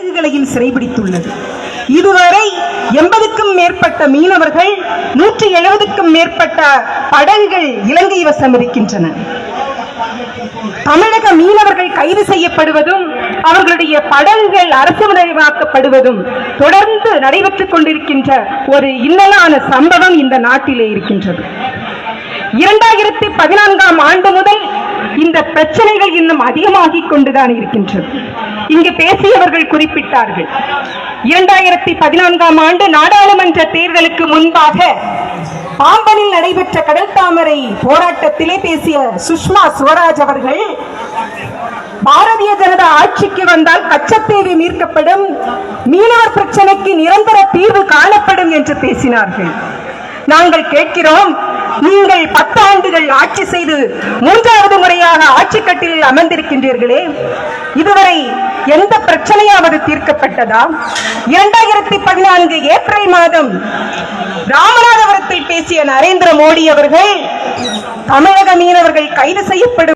படகுகளையும் சிறைபிடித்துள்ளது. இதுவரை 80க்கும் மேற்பட்ட மீனவர்கள் 170க்கும் மேற்பட்ட படகுகள் இலங்கை வசம் இருக்கின்றன. தமிழக மீனவர்கள் கைது செய்யப்படுவதும் அவர்களுடைய படகுகள் அரசுமயமாக்கப்படுவதும் தொடர்ந்து நடைபெற்றுக் கொண்டிருக்கின்ற ஒரு இன்னலான சம்பவம் இந்த நாட்டிலே இருக்கின்றது. 2014ஆம் ஆண்டு முதல் இந்த பிரச்சனைகள் இன்னும் அதிகமாகிக் கொண்டுதான் இருக்கின்றது. இங்கு பேசியவர்கள் குறிப்பிட்டார்கள், 2014ஆம் ஆண்டு நாடாளுமன்ற தேர்தலுக்கு முன்பாக பாம்பனில் நடைபெற்ற கடல் தாமரை போராட்டத்திலே பேசிய சுஷ்மா ஸ்வராஜ் அவர்கள், பாரதிய ஜனதா ஆட்சிக்கு வந்தால் கச்சத்தீவு மீட்கப்படும், மீனவர் பிரச்சனைக்கு நிரந்தர தீர்வு காணப்படும் என்று பேசினார்கள். நாங்கள் கேட்கிறோம், நீங்கள் 10 ஆண்டுகள் ஆட்சி செய்து 3வது முறையாக ஆட்சி கட்டிலில் அமர்ந்திருக்கின்றீர்களே, இதுவரை எந்த பிரச்சனையாவது தீர்க்கப்பட்டதா? 2014 ஏப்ரல் மாதம் ராமநாதபுரத்தில் பேசிய நரேந்திர மோடி அவர்கள் தமிழக மீனவர்கள் கைது செய்யப்படும்